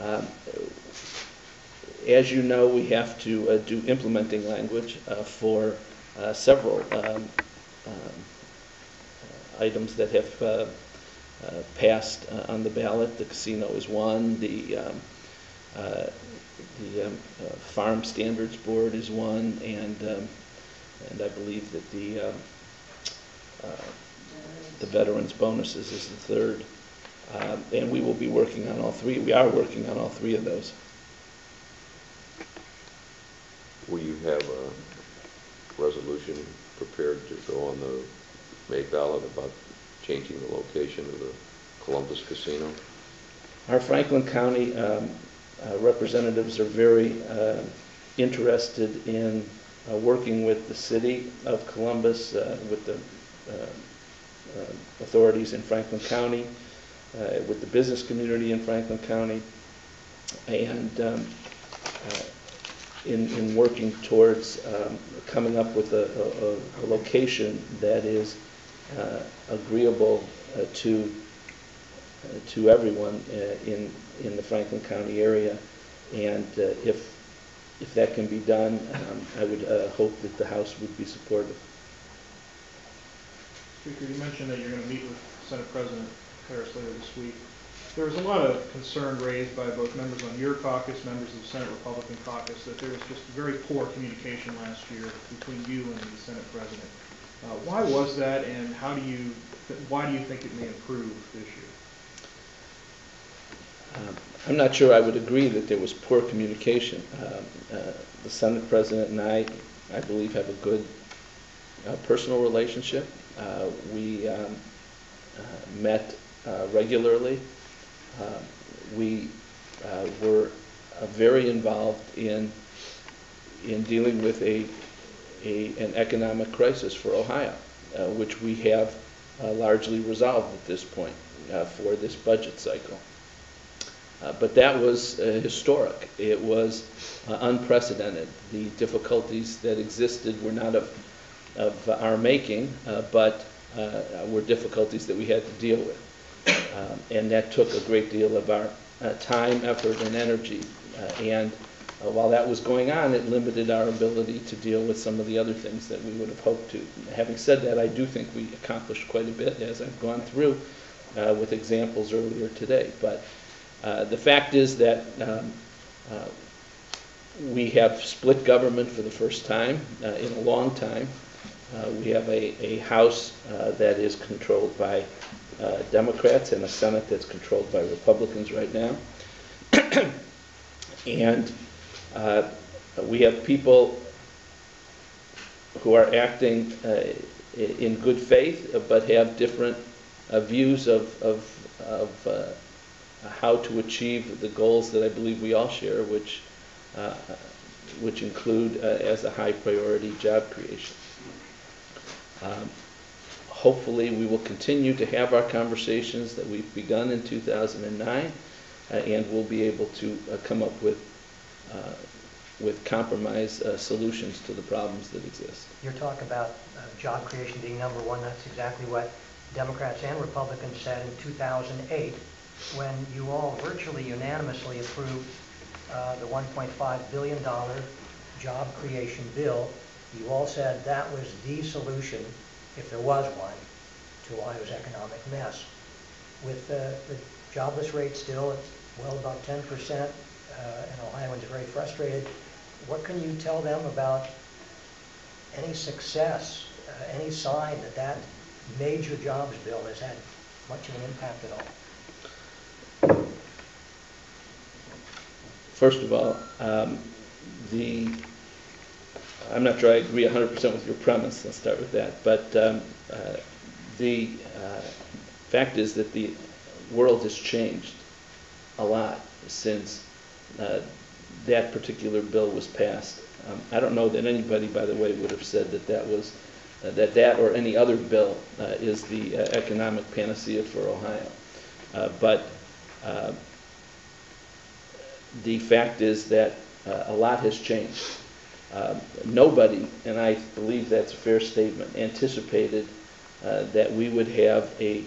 Um, as you know, we have to do implementing language for several items that have passed on the ballot. The casino is one. The Farm Standards Board is one, and I believe that the veterans bonuses is the third. And we will be working on all three. We are working on all three of those. Will you have a resolution prepared to go on the May ballot about changing the location of the Columbus Casino? Our Franklin County representatives are very interested in working with the city of Columbus, with the authorities in Franklin County, with the business community in Franklin County, and in working towards coming up with a location that is agreeable to everyone in the Franklin County area. And if that can be done, I would hope that the House would be supportive. Speaker, you mentioned that you're going to meet with Senate President Harris later this week. There was a lot of concern raised by both members on your caucus, members of the Senate Republican caucus, that there was just very poor communication last year between you and the Senate President. Why was that, and why do you think it may improve this year? I'm not sure I would agree that there was poor communication. The Senate President and I believe, have a good personal relationship. We met regularly. We were very involved in dealing with an economic crisis for Ohio, which we have largely resolved at this point for this budget cycle. But that was historic. It was unprecedented. The difficulties that existed were not of our making, but were difficulties that we had to deal with. And that took a great deal of our time, effort, and energy. And while that was going on, it limited our ability to deal with some of the other things that we would have hoped to. Having said that, I do think we accomplished quite a bit, as I've gone through with examples earlier today. But the fact is that we have split government for the first time in a long time. We have a House that is controlled by Democrats and a Senate that's controlled by Republicans right now. And we have people who are acting in good faith but have different views of how to achieve the goals that I believe we all share, which include as a high priority job creation. Hopefully we will continue to have our conversations that we've begun in 2009, and we'll be able to come up with compromise solutions to the problems that exist. Your talk about job creation being number one, that's exactly what Democrats and Republicans said in 2008 when you all virtually unanimously approved the $1.5 billion job creation bill. You all said that was the solution, if there was one, to Ohio's economic mess. With the jobless rate still at well above 10%, and Ohioans are very frustrated, what can you tell them about any success, any sign that that major jobs bill has had much of an impact at all? First of all, I'm not sure I agree 100% with your premise. Let's start with that. But the fact is that the world has changed a lot since that particular bill was passed. I don't know that anybody, by the way, would have said that that or any other bill is the economic panacea for Ohio. But the fact is that a lot has changed. Nobody, and I believe that's a fair statement, anticipated that we would have a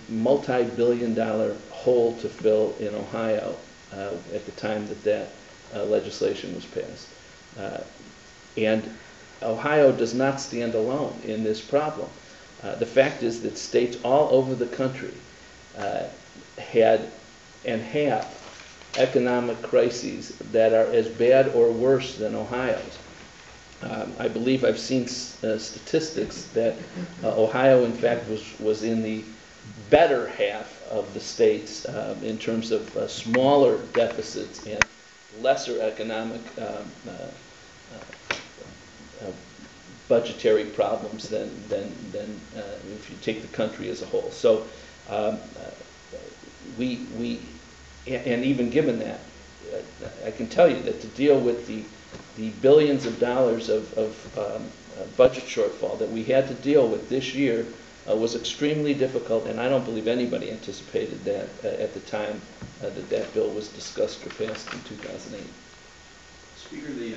multi-billion-dollar hole to fill in Ohio at the time that legislation was passed. And Ohio does not stand alone in this problem. The fact is that states all over the country had and have economic crises that are as bad or worse than Ohio's. I believe I've seen statistics that Ohio, in fact, was in the better half of the states in terms of smaller deficits and lesser economic budgetary problems than if you take the country as a whole. So and even given that, I can tell you that to deal with the billions of dollars of budget shortfall that we had to deal with this year was extremely difficult, and I don't believe anybody anticipated that at the time that bill was discussed or passed in 2008. Speaker, the